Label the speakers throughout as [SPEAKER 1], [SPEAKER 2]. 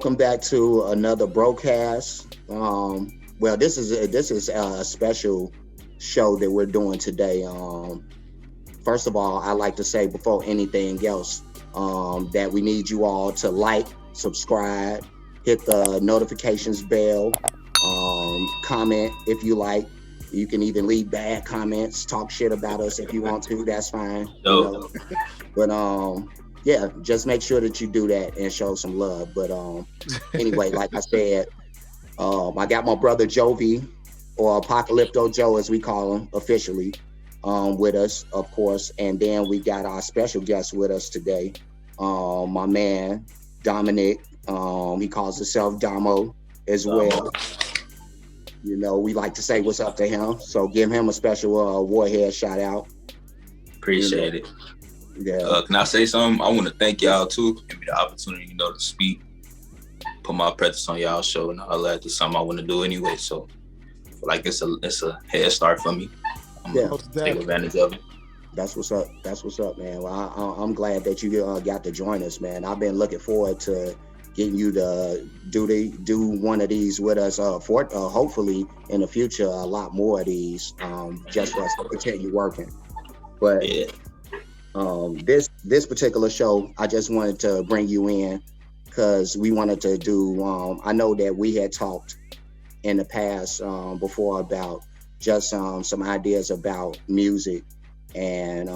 [SPEAKER 1] welcome back to another broadcast. Well, this is a special show that we're doing today. First of all, I like to say before anything else that we need you all to like, subscribe, hit the notifications bell, comment if you like. You can even leave bad comments, talk shit about us if you want to. That's fine,
[SPEAKER 2] So,
[SPEAKER 1] But yeah, just make sure that you do that and show some love. But anyway, like I said, I got my brother Jovi, or Apocalypto Joe as we call him officially, with us, of course. And then we got our special guest with us today, my man Dominic. He calls himself Damo as well. We like to say what's up to him. So give him a special Warhead shout out.
[SPEAKER 2] appreciate it.
[SPEAKER 1] Yeah.
[SPEAKER 2] Can I say something? I want to thank y'all too. Give me the opportunity, to speak, put my presence on y'all show, and all that. It's something I want to do anyway. So, I feel like it's a head start for me. I'm gonna take advantage of it.
[SPEAKER 1] That's what's up. That's what's up, man. Well, I'm glad that you got to join us, man. I've been looking forward to getting you to do one of these with us. For hopefully in the future, a lot more of these, just for us to continue working. But
[SPEAKER 2] Yeah.
[SPEAKER 1] This particular show, I just wanted to bring you in because we wanted to do. I know that we had talked in the past before about just some ideas about music and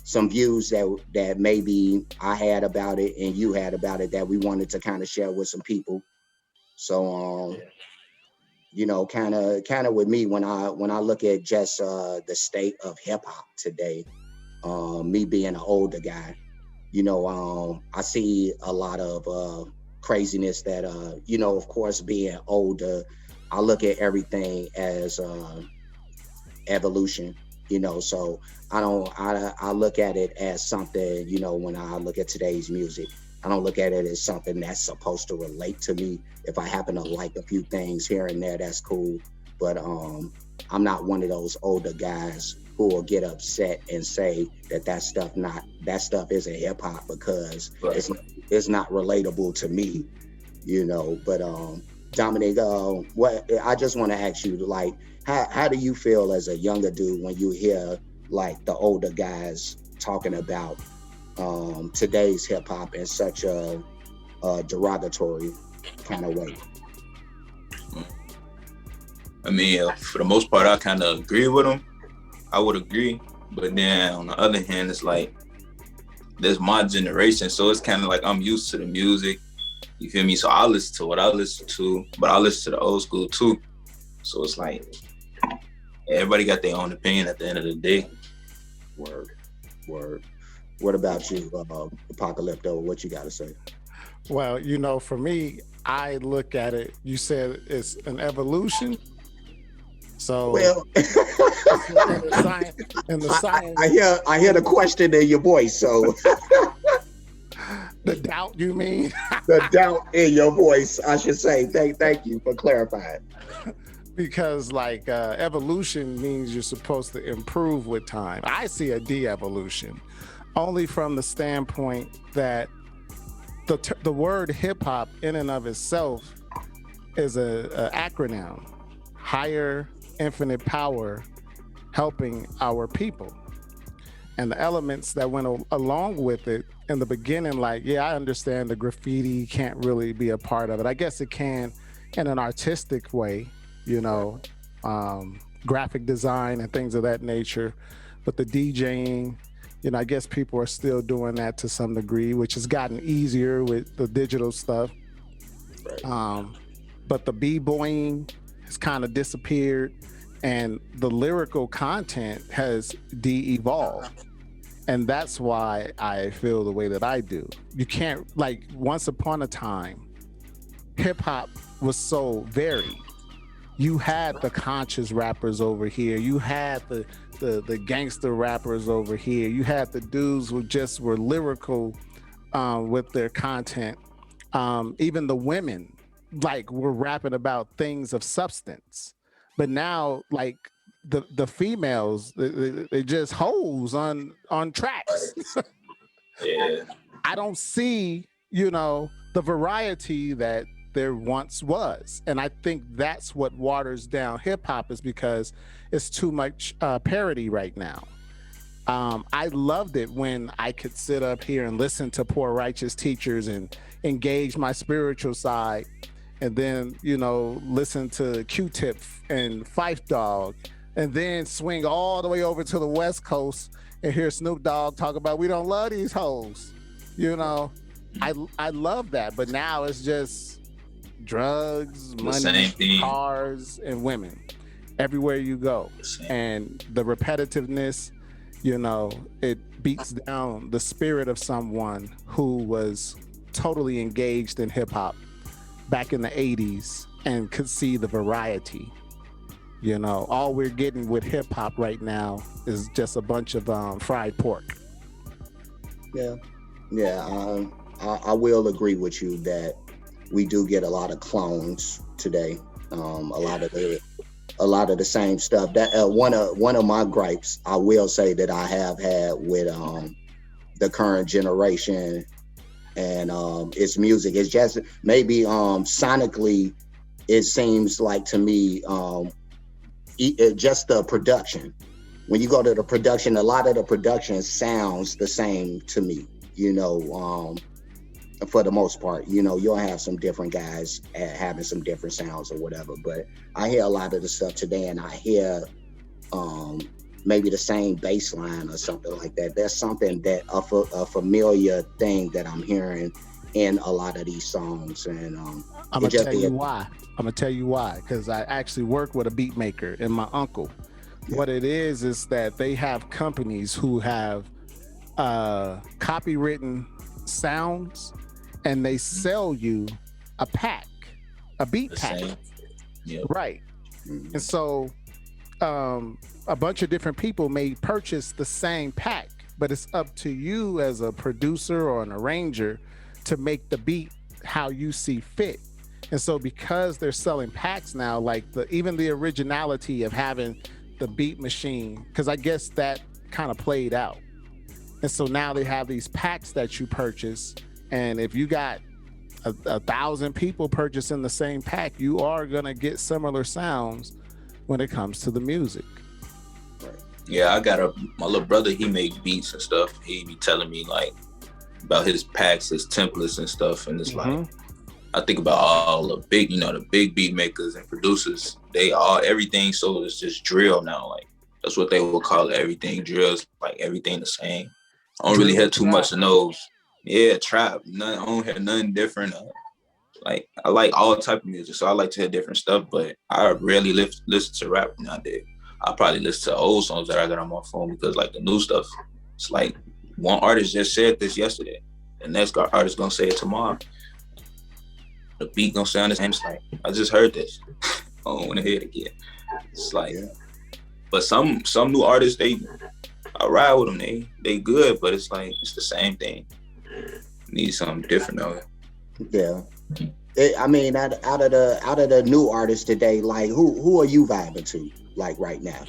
[SPEAKER 1] some views that maybe I had about it and you had about it that we wanted to kind of share with some people. So kind of with me when I look at just the state of hip hop today, me being an older guy, I see a lot of craziness that of course being older, I look at everything as evolution, so I look at it as something, when I look at today's music, I don't look at it as something that's supposed to relate to me. If I happen to like a few things here and there, that's cool. But I'm not one of those older guys who will get upset and say that stuff isn't hip hop because it's not relatable to me, But Dominic, what I just want to ask you, like, how do you feel as a younger dude when you hear like the older guys talking about today's hip hop in such a derogatory kind of way?
[SPEAKER 2] I mean, for the most part, I kind of agree with them. I would agree, but then on the other hand, it's like there's my generation, so it's kind of like I'm used to the music. You feel me? So I listen to what I listen to, but I listen to the old school too. So it's like everybody got their own opinion at the end of the day.
[SPEAKER 1] Word. What about you, Apocalypto? What you got to say?
[SPEAKER 3] Well, for me, I look at it. You said it's an evolution. So
[SPEAKER 1] well,
[SPEAKER 3] in the science,
[SPEAKER 1] I hear the question in your voice. So
[SPEAKER 3] the doubt, you mean?
[SPEAKER 1] The doubt in your voice, I should say. Thank you for clarifying.
[SPEAKER 3] Because evolution means you're supposed to improve with time. I see a de-evolution only from the standpoint that the word hip hop in and of itself is a acronym: higher infinite power helping our people. And the elements that went along with it in the beginning, I understand the graffiti can't really be a part of it. I guess it can in an artistic way, graphic design and things of that nature. But the DJing, I guess people are still doing that to some degree, which has gotten easier with the digital stuff.
[SPEAKER 1] Right.
[SPEAKER 3] But the b-boying has kind of disappeared, and the lyrical content has de-evolved. And that's why I feel the way that I do. You can't, once upon a time, hip hop was so varied. You had the conscious rappers over here. You had the gangster rappers over here. You had the dudes who just were lyrical with their content. Even the women, were rapping about things of substance. But now, the females, they just hoes on tracks.
[SPEAKER 2] Yeah.
[SPEAKER 3] I don't see, the the variety that there once was. And I think that's what waters down hip hop, is because it's too much parody right now. I loved it when I could sit up here and listen to Poor Righteous Teachers and engage my spiritual side, and then, listen to Q-Tip and Fife Dog, and then swing all the way over to the West Coast and hear Snoop Dogg talk about we don't love these hoes. I love that, but now it's just drugs, money, cars, and women everywhere you go. And the repetitiveness, it beats down the spirit of someone who was totally engaged in hip hop back in the 80s and could see the variety. All we're getting with hip hop right now is just a bunch of fried pork.
[SPEAKER 1] Yeah. I will agree with you that we do get a lot of clones today. A lot of the same stuff. That one of my gripes, I will say, that I have had with the current generation and its music, is just maybe sonically, it seems like to me, just the production. When you go to the production, a lot of the production sounds the same to me. For the most part, you'll have some different guys having some different sounds or whatever, but I hear a lot of the stuff today, and I hear maybe the same bass line or something like that. There's something that a familiar thing that I'm hearing in a lot of these songs, and
[SPEAKER 3] I'm gonna tell you why. Because I actually work with a beat maker and my uncle. Yeah. What it is that they have companies who have copywritten sounds, and they sell you a pack, a beat pack.
[SPEAKER 2] Yep.
[SPEAKER 3] Right. And so a bunch of different people may purchase the same pack, but it's up to you as a producer or an arranger to make the beat how you see fit. And so because they're selling packs now, like even the originality of having the beat machine, because I guess that kind of played out. And so now they have these packs that you purchase, and if you got 1,000 people purchasing the same pack, you are gonna get similar sounds when it comes to the music.
[SPEAKER 2] Yeah, I got my little brother, he make beats and stuff. He be telling me like about his packs, his templates and stuff, and it's like, I think about all the big, the big beat makers and producers, everything, so it's just drill now. Like that's what they will call it, everything drills, like everything the same. I don't really hear too much of those. Yeah, trap. I don't hear nothing different. Like I like all type of music, so I like to hear different stuff, but I rarely listen to rap nowadays. I probably listen to old songs that I got on my phone, because like the new stuff, it's like one artist just said this yesterday, the next artist gonna say it tomorrow. The beat gonna sound the same. It's like, I just heard this. I don't want to hear it again. It's like, but some new artists, I ride with them. They good, but it's like it's the same thing. Need something different though.
[SPEAKER 1] Yeah. I mean, out of the new artists today, like who are you vibing to, like right now?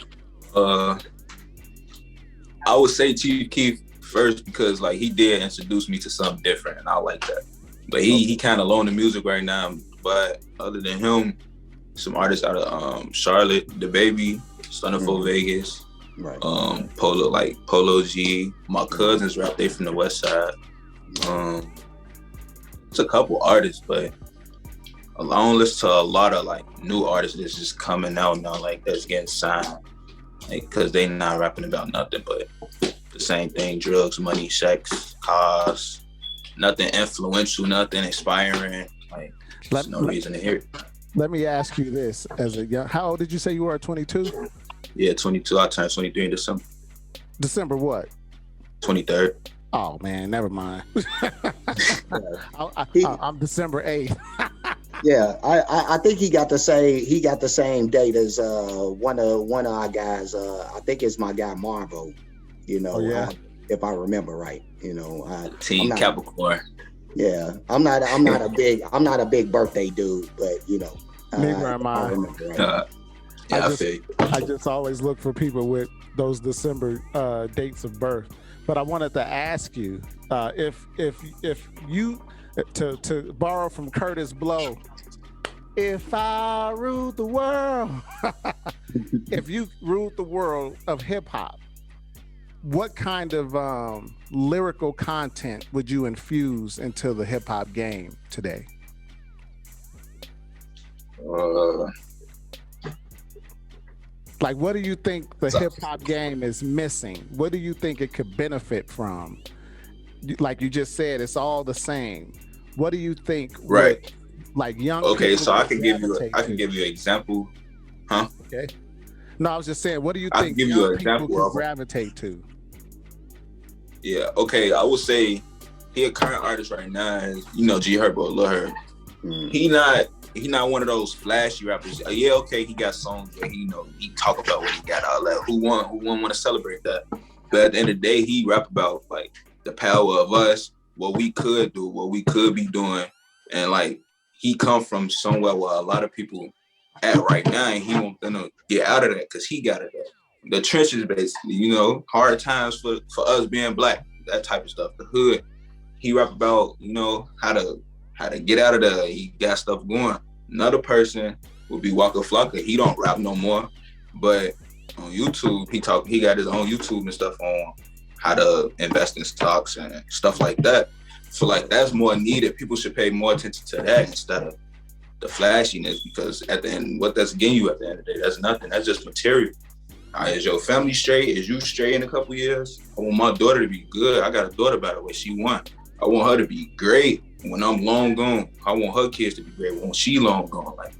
[SPEAKER 2] I would say Chief Keef first, because like he did introduce me to something different, and I like that. But he kind of low in the music right now. But other than him, some artists out of Charlotte, The Baby, Son of Vegas,
[SPEAKER 1] right.
[SPEAKER 2] Polo G. My cousins rap, they from the West Side. It's a couple artists, but I don't listen to a lot of like new artists that's just coming out now, like that's getting signed, like because they not rapping about nothing but the same thing: drugs, money, sex, cars. Nothing influential, nothing inspiring. Like there's no reason to hear it.
[SPEAKER 3] Let me ask you this: as a young, how old did you say you were? 22.
[SPEAKER 2] Yeah, 22. I turned 23 in December.
[SPEAKER 3] December what?
[SPEAKER 2] 23rd.
[SPEAKER 3] Oh man, never mind. I'm December 8th.
[SPEAKER 1] Yeah, I think he got the same date as one of our guys. I think it's my guy Marvo. If I remember right.
[SPEAKER 2] Team Capricorn.
[SPEAKER 1] Yeah, I'm not a big birthday dude, but
[SPEAKER 3] neither am I.
[SPEAKER 2] I
[SPEAKER 3] just always look for people with those December dates of birth. But I wanted to ask you if To borrow from Curtis Blow, if I ruled the world, if you ruled the world of hip hop, what kind of lyrical content would you infuse into the hip hop game today? Like, what do you think the hip hop game is missing? What do you think it could benefit from? Like you just said, it's all the same. What do you think?
[SPEAKER 2] Right.
[SPEAKER 3] Like young.
[SPEAKER 2] Okay,
[SPEAKER 3] people
[SPEAKER 2] so I
[SPEAKER 3] would
[SPEAKER 2] can give you
[SPEAKER 3] gravitate to?
[SPEAKER 2] an example, huh?
[SPEAKER 3] Okay. No, I was just saying, what do you
[SPEAKER 2] I can
[SPEAKER 3] think
[SPEAKER 2] give you
[SPEAKER 3] young
[SPEAKER 2] an
[SPEAKER 3] people
[SPEAKER 2] example
[SPEAKER 3] could
[SPEAKER 2] of
[SPEAKER 3] gravitate to?
[SPEAKER 2] Yeah. Okay, I would say he a current artist right now. Is, G Herbo, Lil Herb. He not one of those flashy rappers. Yeah, okay, he got songs that he talk about what he got, all that. Who want to celebrate that? But at the end of the day, he rap about like the power of us, what we could do, what we could be doing, and like he come from somewhere where a lot of people at right now, and he won't get out of that because he got it. The trenches, basically, hard times for us being black, that type of stuff. The hood. He rap about how to get out of there. He got stuff going. Another person would be Waka Flocka. He don't rap no more, but on YouTube, he got his own YouTube and stuff on how to invest in stocks and stuff like that. So like that's more needed. People should pay more attention to that instead of the flashiness, because at the end, what that's getting you at the end of the day, that's nothing. That's just material. Is your family straight? Is you straight in a couple years? I want my daughter to be good. I got a daughter, by the way, she won. I want her to be great when I'm long gone. I want her kids to be great when she long gone. Like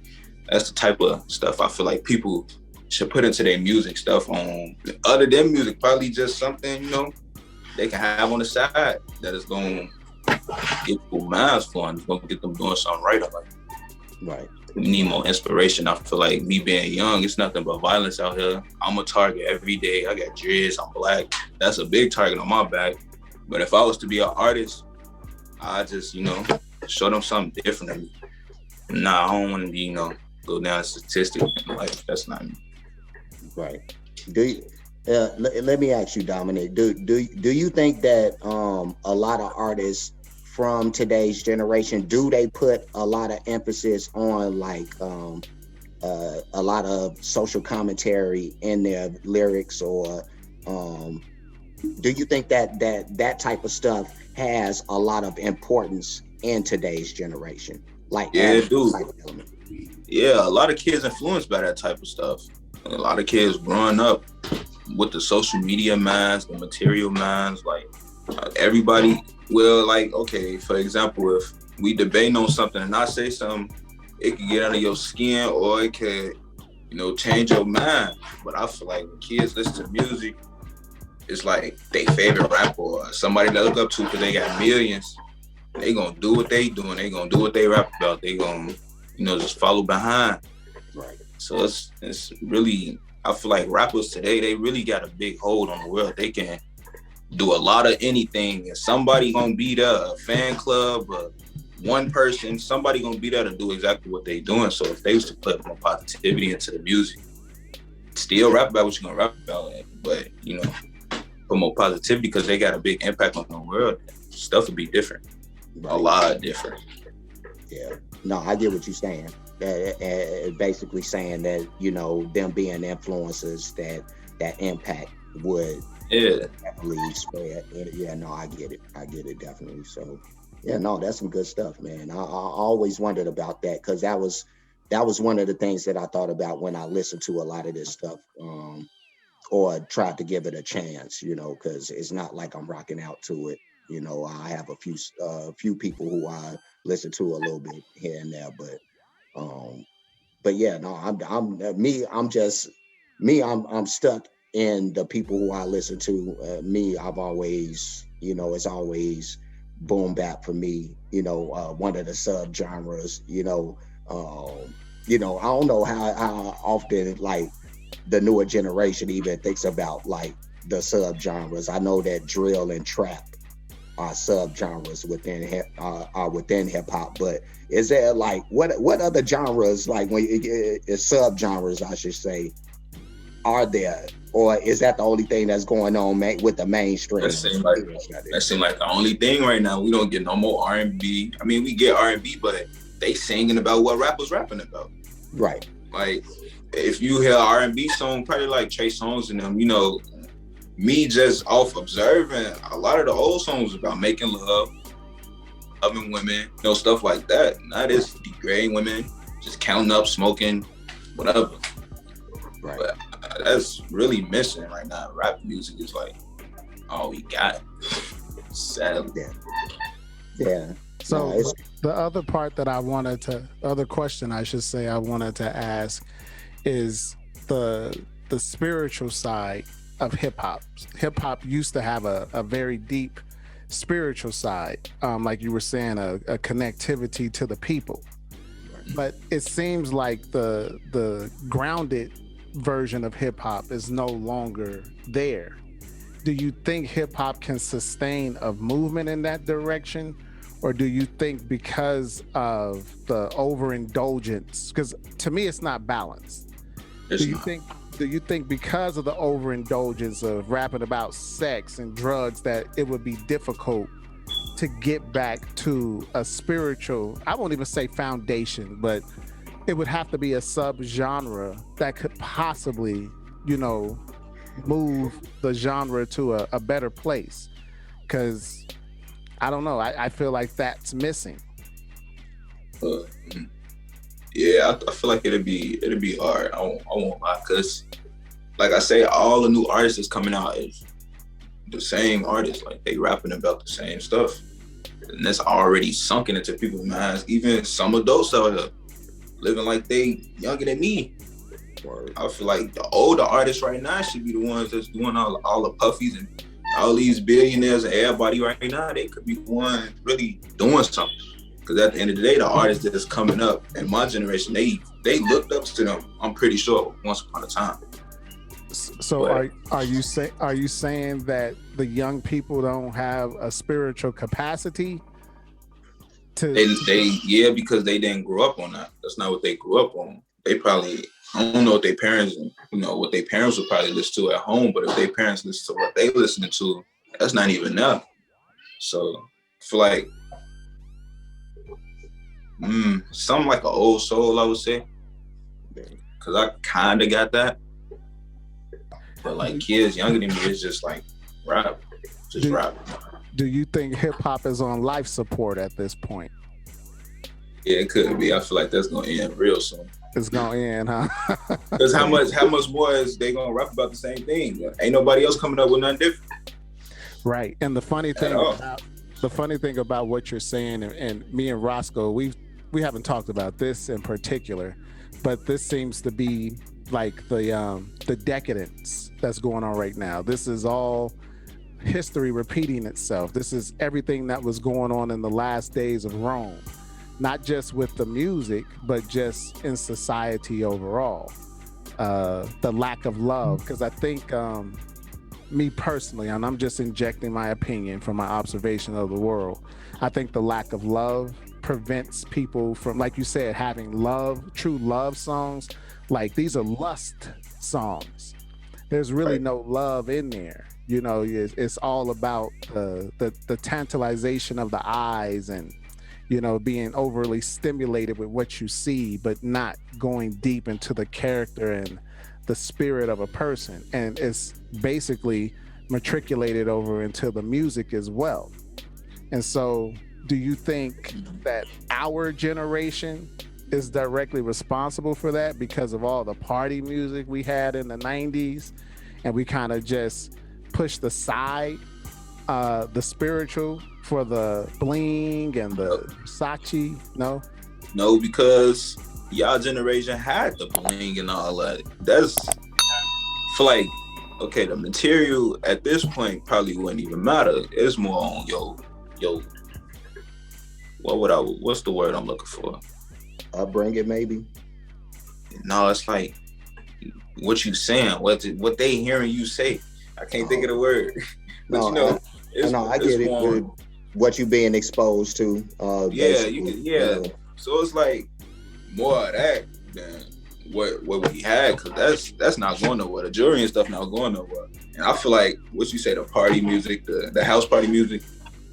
[SPEAKER 2] that's the type of stuff I feel like people should put into their music stuff on. Other than music, probably just something, they can have on the side that is going to get people minds flowing. It's going to get them doing something right.
[SPEAKER 1] Right.
[SPEAKER 2] We need more inspiration. I feel like me being young, it's nothing but violence out here. I'm a target every day. I got dreads, I'm black. That's a big target on my back. But if I was to be an artist, I just, show them something different. Nah, I don't want to be, go down a statistic in life. That's not me.
[SPEAKER 1] Right. Do you, let me ask you, Dominic, do you think that a lot of artists from today's generation, do they put a lot of emphasis on like a lot of social commentary in their lyrics, or do you think that type of stuff has a lot of importance in today's generation? Like,
[SPEAKER 2] yeah, dude. Yeah, a lot of kids influenced by that type of stuff. A lot of kids growing up with the social media minds, the material minds, like everybody. Well, like, okay, for example, if we debate on something and I say something, it could get under your skin or it could, change your mind. But I feel like when kids listen to music, it's like they favorite rapper or somebody they look up to because they got millions. They gonna do what they doing. They gonna do what they rap about. They gonna, just follow behind.
[SPEAKER 1] Right.
[SPEAKER 2] So it's really, I feel like rappers today, they really got a big hold on the world. They can do a lot of anything, and somebody gonna be there, a fan club, one person, somebody gonna be there to do exactly what they doing. So if they used to put more positivity into the music, still rap about what you're gonna rap about, but put more positivity because they got a big impact on the world, stuff would be different. Right. A lot different.
[SPEAKER 1] Yeah. No, I get what you're saying. Basically saying that, them being influencers, that impact would definitely spread. Yeah, no, I get it definitely. So yeah, no, that's some good stuff, man. I always wondered about that, because that was one of the things that I thought about when I listened to a lot of this stuff, or tried to give it a chance, because it's not like I'm rocking out to it. I have a few people who I listen to a little bit here and there, but yeah, no, I'm stuck in the people who I listen to. I've always, it's always boom bap for me, one of the sub genres, I don't know how often like the newer generation even thinks about like the sub genres. I know that drill and trap are sub genres within hip hop, but is there like what other genres, like when it's sub genres, I should say, are there or is that the only thing that's going on with the mainstream?
[SPEAKER 2] That seems like the only thing right now. We don't get no more R&B. I mean, we get R&B, but they singing about what rappers rapping about.
[SPEAKER 1] Right.
[SPEAKER 2] Like, if you hear R&B song, probably like Trey Songz and them, me just off observing, a lot of the old songs about making love, loving women, stuff like that. Not as degrading women, just counting up, smoking, whatever.
[SPEAKER 1] Right.
[SPEAKER 2] But that's really missing right now. Rap music is like all we got. Sadly.
[SPEAKER 1] Yeah.
[SPEAKER 3] So the other part that other question I should say I wanted to ask is the spiritual side of hip hop. Hip hop used to have a very deep spiritual side, like you were saying, a connectivity to the people. But it seems like the grounded version of hip hop is no longer there. Do you think hip hop can sustain a movement in that direction? Or do you think because of the overindulgence, because to me it's not balanced. Do you think because of the overindulgence of rapping about sex and drugs that it would be difficult to get back to a spiritual, I won't even say foundation, but it would have to be a sub-genre that could possibly, move the genre to a better place? Because I don't know, I feel like that's missing.
[SPEAKER 2] Yeah, I feel like it'd be hard. I won't lie, because like I say, all the new artists that's coming out is the same artists. Like, they rapping about the same stuff, and that's already sunken into people's minds. Even some adults out here living like they younger than me. I feel like the older artists right now should be the ones that's doing all the puffies and all these billionaires and everybody right now. They could be the ones really doing something. Because at the end of the day, the artists that's coming up in my generation, they looked up to them, I'm pretty sure, once upon a time.
[SPEAKER 3] So are you saying that the young people don't have a spiritual capacity to
[SPEAKER 2] yeah, because they didn't grow up on that. That's not what they grew up on. They probably, I don't know what their parents, what their parents would probably listen to at home, but if their parents listen to what they listening to, that's not even enough. So I feel like something like an old soul, I would say, because I kind of got that. But like kids younger than me, it's just like rap, rap.
[SPEAKER 3] Do you think hip hop is on life support at this point?
[SPEAKER 2] Yeah, it could be. I feel like that's gonna end real soon.
[SPEAKER 3] It's gonna end, huh?
[SPEAKER 2] Because how much more is they gonna rap about the same thing? Ain't nobody else coming up with nothing different.
[SPEAKER 3] Right. And the funny thing about what you're saying, and me and Roscoe, we haven't talked about this in particular, but this seems to be like the decadence that's going on right now. This is all history repeating itself. This is everything that was going on in the last days of Rome, not just with the music, but just in society overall. The lack of love, because I think me personally, and I'm just injecting my opinion from my observation of the world, I think the lack of love prevents people from, like you said, having true love songs. Like, these are lust songs. There's really no love in there. It's all about the tantalization of the eyes and, being overly stimulated with what you see, but not going deep into the character and the spirit of a person. And it's basically matriculated over into the music as well. And so, do you think that our generation is directly responsible for that because of all the party music we had in the 90s, and we kind of just pushed aside the spiritual for the bling and the Versace?
[SPEAKER 2] No, because y'all generation had the bling and all that. That's, for like, okay, the material at this point probably wouldn't even matter. It's more on what's the word I'm looking for?
[SPEAKER 1] Upbringing, maybe.
[SPEAKER 2] No, it's like what you saying, what they hearing you say. I can't think of the word, but
[SPEAKER 1] I get it. With what you being exposed to.
[SPEAKER 2] So it's like more of that than what we had, because that's not going nowhere. The jewelry and stuff not going nowhere. And I feel like what you say, the party music, the house party music,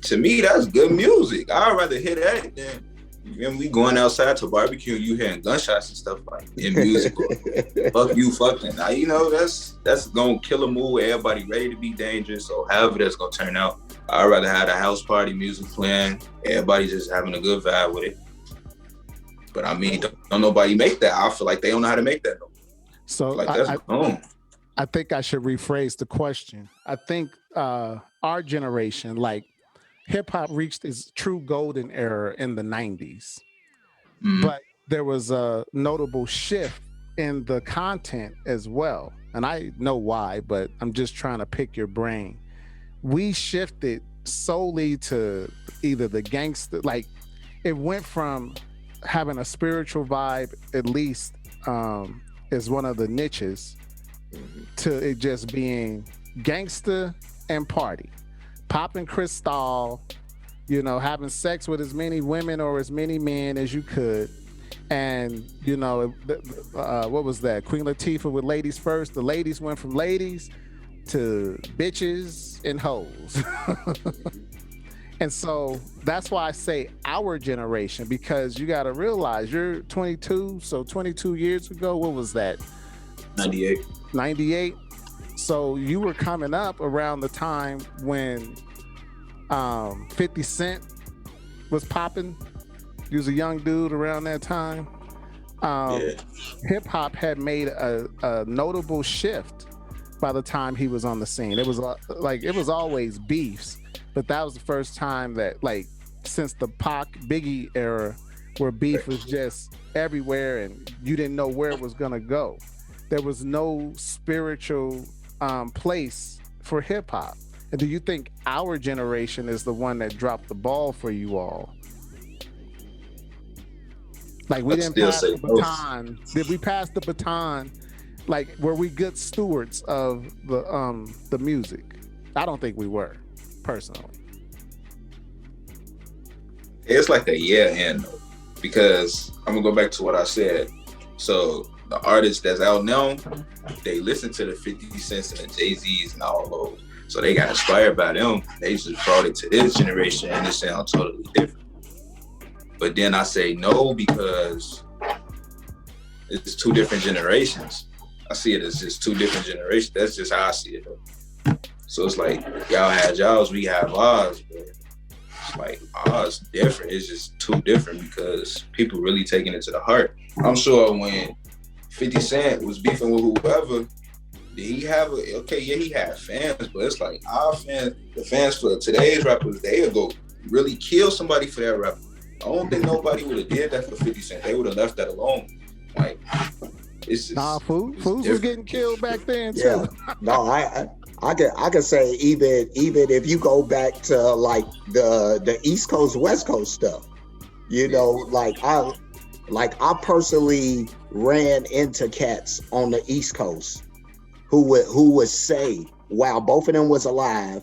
[SPEAKER 2] to me that's good music. I'd rather hear that than when we going outside to barbecue and you hearing gunshots and stuff like in music. Fuck you, fucking. Now, you know, that's gonna kill a mood where everybody ready to be dangerous. So however that's gonna turn out, I'd rather have the house party music playing, everybody just having a good vibe with it. But I mean, don't nobody make that. I feel like they don't know how to make that.
[SPEAKER 3] So
[SPEAKER 2] like that's
[SPEAKER 3] I think I should rephrase the question. I think our generation, like hip hop reached its true golden era in the 90s. But there was a notable shift in the content as well. And I know why, but I'm just trying to pick your brain. We shifted solely to either the gangster, like it went from having a spiritual vibe, at least is one of the niches, to it just being gangster and party, popping crystal, you know, having sex with as many women or as many men as you could. And you know, what was that? Queen Latifah with Ladies First. The ladies went from ladies to bitches and hoes. And so that's why I say our generation, because you got to realize you're 22. So 22 years ago, what was that?
[SPEAKER 2] 98.
[SPEAKER 3] 98. So you were coming up around the time when 50 Cent was popping. He was a young dude around that time. Hip hop had made a notable shift by the time he was on the scene. It was like, it was always beefs, but that was the first time that, like, since the Pac Biggie era, where beef was just everywhere and you didn't know where it was gonna go. There was no spiritual place for hip hop. And do you think our generation is the one that dropped the ball for you all? Like, we didn't pass the baton. Did we pass the baton? Like, were we good stewards of the music? I don't think we were, personally.
[SPEAKER 2] It's like a yeah and no, because I'm gonna go back to what I said. So the artists that's out now, they listen to the 50 Cents and the Jay-Z's and all those. So they got inspired by them. They just brought it to this generation and it sounds totally different. But then I say no, because it's two different generations. I see it as just two different generations. That's just how I see it though. So it's like, y'all had y'all's, we have ours, but it's like ours different. It's just too different because people really taking it to the heart. I'm sure when 50 Cent was beefing with whoever, did he have he had fans, but it's like our fans, the fans for today's rappers, they'll go really kill somebody for that rapper. I don't think nobody would have did that for 50 Cent. They would have left that alone. Like, it's just...
[SPEAKER 3] Fools was getting killed back then too.
[SPEAKER 1] Yeah. No, I could say even if you go back to like the East Coast, West Coast stuff, you know, like I personally ran into cats on the East Coast who would say, while both of them was alive,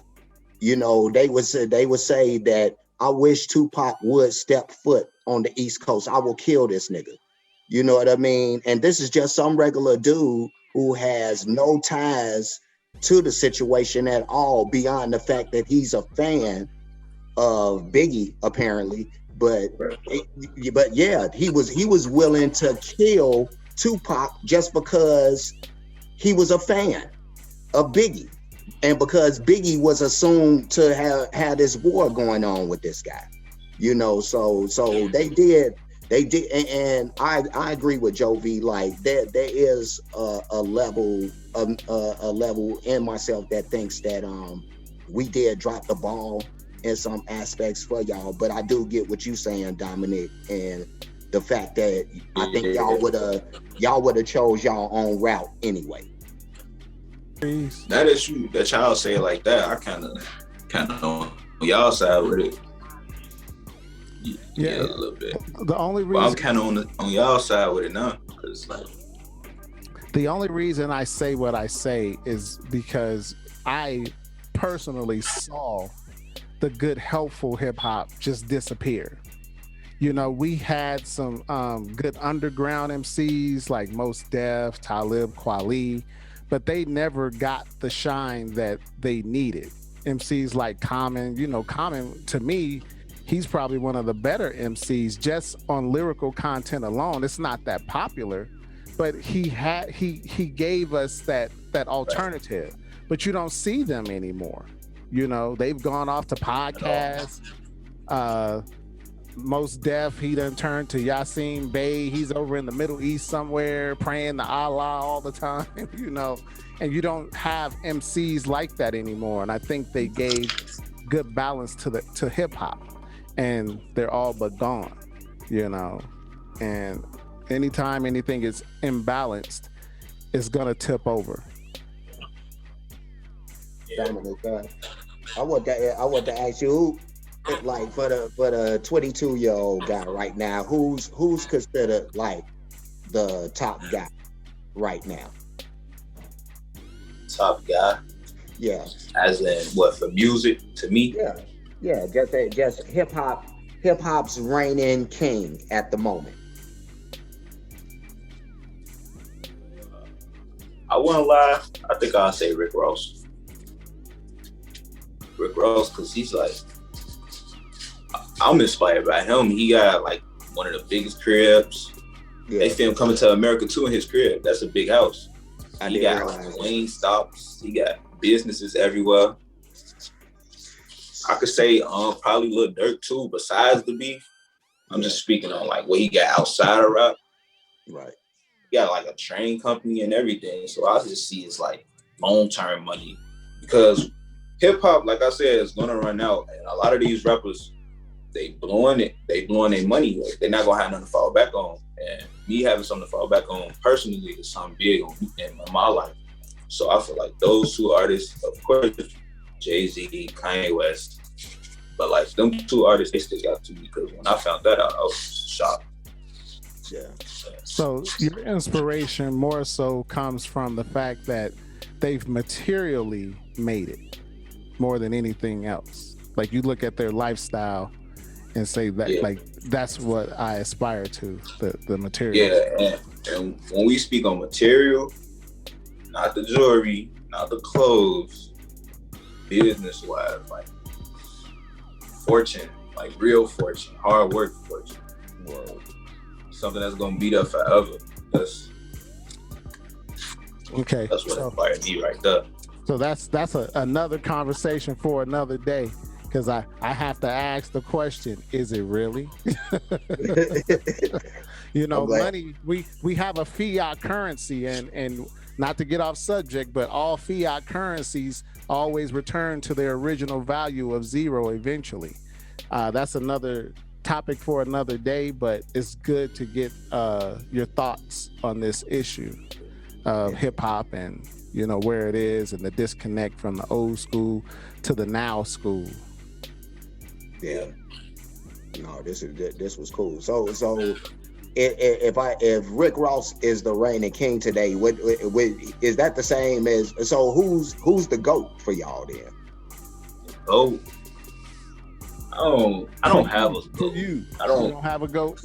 [SPEAKER 1] you know, they would say that I wish Tupac would step foot on the East Coast. I will kill this nigga. You know what I mean? And this is just some regular dude who has no ties to the situation at all, beyond the fact that he's a fan of Biggie, apparently. But yeah, he was willing to kill Tupac just because he was a fan of Biggie, and because Biggie was assumed to have had this war going on with this guy, you know. So they did, and I agree with Joe V. Like there is a level in myself that thinks that we did drop the ball in some aspects for y'all, but I do get what you saying, Dominic, and the fact that I think y'all would have chose y'all own route anyway.
[SPEAKER 2] That is true. That y'all say it like that. I kind of on y'all side with it. Yeah, a little bit.
[SPEAKER 3] The only reason,
[SPEAKER 2] but I'm kind of on y'all side with it now, because like,
[SPEAKER 3] the only reason I say what I say is because I personally saw the good, helpful hip hop just disappear. We had some good underground MCs like Mos Def, Talib Kweli, but they never got the shine that they needed. MCs like Common, Common to me, he's probably one of the better MCs just on lyrical content alone. It's not that popular, but he gave us that alternative. But you don't see them anymore. They've gone off to podcasts. Uh, Most Def, he done turned to Yasin Bey. He's over in the Middle East somewhere praying to Allah all the time, and you don't have MCs like that anymore. And I think they gave good balance to hip hop, and they're all but gone, And anytime anything is imbalanced, it's gonna tip over.
[SPEAKER 1] Dominic, I want to ask you, like for the 22-year-old guy right now, who's considered like the top guy right now?
[SPEAKER 2] Top guy,
[SPEAKER 1] Yeah,
[SPEAKER 2] as in what, for music to me?
[SPEAKER 1] yeah, just hip hop's reigning king at the moment.
[SPEAKER 2] I won't lie. I think I'll say Rick Ross. Rick Ross, because he's like, I'm inspired by him. He got like one of the biggest cribs.
[SPEAKER 1] Yeah,
[SPEAKER 2] They film Coming to America 2 in his crib. That's a big house.
[SPEAKER 1] I
[SPEAKER 2] He
[SPEAKER 1] didn't
[SPEAKER 2] got
[SPEAKER 1] realize that.
[SPEAKER 2] Wayne stops. He got businesses everywhere. I could say probably Lil Durk too. Besides the beef, I'm just speaking on like what he got outside of rap.
[SPEAKER 1] Right.
[SPEAKER 2] He got like a train company and everything. So I just see it's like long-term money, because hip hop, like I said, is gonna run out, and a lot of these rappers, they blowing their money. Like, they're not gonna have nothing to fall back on. And me having something to fall back on personally is something big in my life. So I feel like those two artists, of course, Jay-Z, Kanye West, but like them two artists, they stick out to me, because when I found that out, I was shocked.
[SPEAKER 1] Yeah.
[SPEAKER 3] So your inspiration more so comes from the fact that they've materially made it more than anything else. Like you look at their lifestyle and say that, like, that's what I aspire to, the material.
[SPEAKER 2] Yeah, and when we speak on material, not the jewelry, not the clothes, business-wise, like fortune, like real fortune, hard work fortune.
[SPEAKER 1] Whoa.
[SPEAKER 2] Something that's gonna be there forever. That's
[SPEAKER 3] Okay.
[SPEAKER 2] what inspired me right there.
[SPEAKER 3] So that's another conversation for another day, because I have to ask the question: is it really? Money. We have a fiat currency, and not to get off subject, but all fiat currencies always return to their original value of zero eventually. That's another topic for another day, but it's good to get your thoughts on this issue of hip hop, and where it is, and the disconnect from the old school to the now school.
[SPEAKER 1] Yeah. No, this was cool. So if Rick Ross is the reigning king today, what is that the same as? So who's the GOAT for y'all then?
[SPEAKER 2] Oh, I don't have a goat.
[SPEAKER 3] You
[SPEAKER 2] don't
[SPEAKER 3] don't have a GOAT?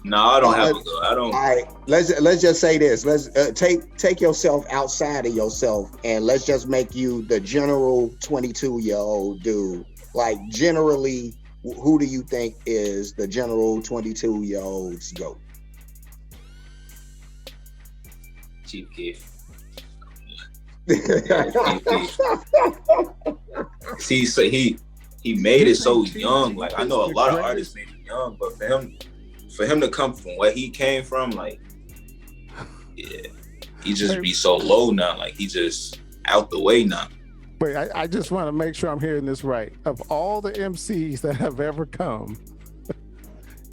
[SPEAKER 2] No, I don't have a goat. I don't.
[SPEAKER 1] All right, let's just say this. Let's take yourself outside of yourself, and let's just make you the general 22-year-old dude. Like, generally, who do you think is the general 22-year-old's GOAT?
[SPEAKER 2] Chief Keef. See, so he made it so young. Like, I know a lot of artists made it young, but for him to come from where he came from, like, yeah, he just be so low now. Like, he just out the way now.
[SPEAKER 3] Wait, I just want to make sure I'm hearing this right. Of all the MCs that have ever come,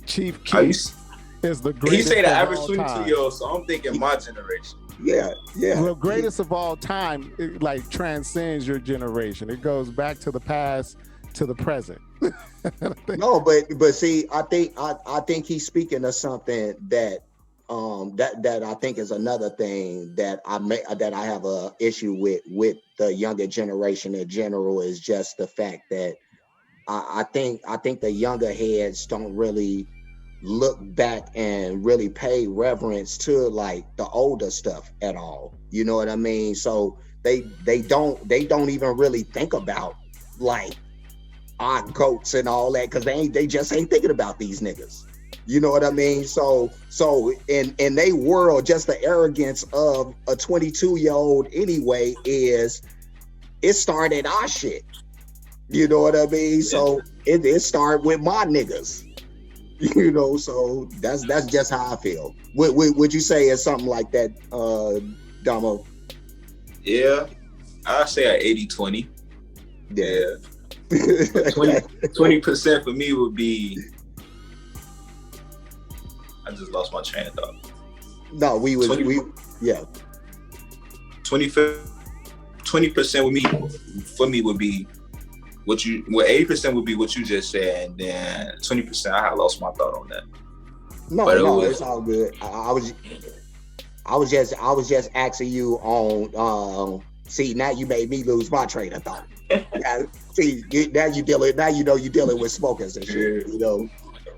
[SPEAKER 3] Chief Keef is the greatest.
[SPEAKER 2] He say the average
[SPEAKER 3] 22-year-old,
[SPEAKER 2] so I'm thinking my generation.
[SPEAKER 1] Yeah.
[SPEAKER 3] Well, greatest of all time, it like transcends your generation. It goes back to the past to the present.
[SPEAKER 1] No, but see, I think he's speaking of something that that I think is another thing that I have a issue with the younger generation in general, is just the fact that I think the younger heads don't really look back and really pay reverence to like the older stuff at all. You know what I mean? So they don't even really think about like our goats and all that because they just ain't thinking about these niggas. You know what I mean? So in they world, just the arrogance of a 22-year-old anyway is it started our shit. You know what I mean?
[SPEAKER 2] Yeah.
[SPEAKER 1] So it started with my niggas. You know, so that's just how I feel. Would you say it's something like that, Damo?
[SPEAKER 2] Yeah, I say a 80-20.
[SPEAKER 1] Yeah.
[SPEAKER 2] But 20% for me would be. I just lost my train of thought.
[SPEAKER 1] No, yeah.
[SPEAKER 2] 20% with me for me would be what 80% would be what you just said, and then 20% I had lost my thought on that.
[SPEAKER 1] No, it's all good. I was just asking you on see, now you made me lose my train of thought. Yeah, see, now you you're dealing with smokers and shit, you know.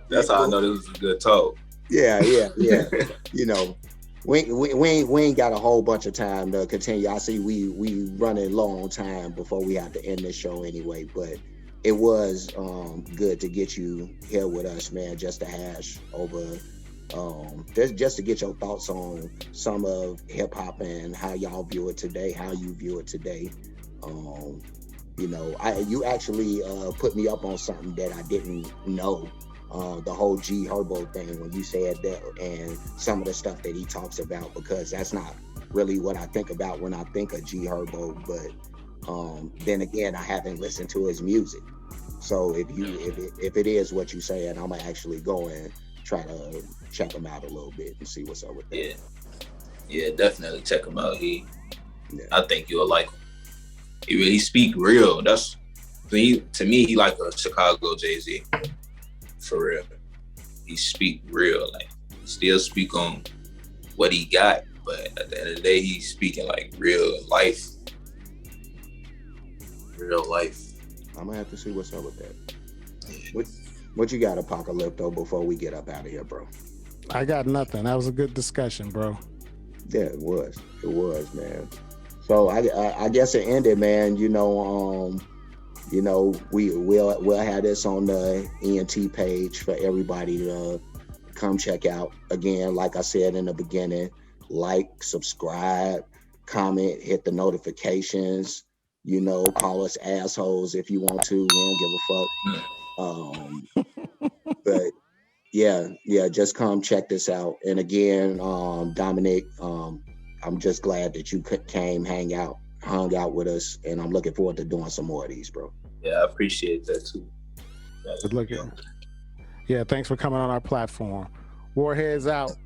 [SPEAKER 2] That's how I know this was a good talk.
[SPEAKER 1] Yeah. You know, we ain't got a whole bunch of time to continue. I see we running low on time before we have to end this show anyway, but it was good to get you here with us, man, just to hash over just to get your thoughts on some of hip hop and how y'all view it today, how you view it today. You know, you actually put me up on something that I didn't know. The whole G Herbo thing when you said that, and some of the stuff that he talks about, because that's not really what I think about when I think of G Herbo. But then again, I haven't listened to his music. So if it is what you saying, I'm gonna actually go and try to check him out a little bit and see what's up with that.
[SPEAKER 2] Yeah, definitely check him out. I think you'll like him. He really speak real. That's to me, he like a Chicago Jay-Z. For real. He speak real. Like, he still speak on what he got, but at the end of the day, he's speaking like real life. Real life.
[SPEAKER 1] I'm gonna have to see what's up with that. What you got, Apocalypto, before we get up out of here, bro?
[SPEAKER 3] I got nothing. That was a good discussion, bro.
[SPEAKER 1] Yeah, it was, man. So I guess it ended, man. You know, we'll have this on the ENT page for everybody to come check out. Again, like I said in the beginning, like, subscribe, comment, hit the notifications. You know, call us assholes if you want to. We don't give a fuck. But yeah, just come check this out. And again, Dominic, I'm just glad that you hung out with us, and I'm looking forward to doing some more of these, bro.
[SPEAKER 2] Yeah, I appreciate that too.
[SPEAKER 3] Good looking. Yeah, thanks for coming on our platform. Warheads out.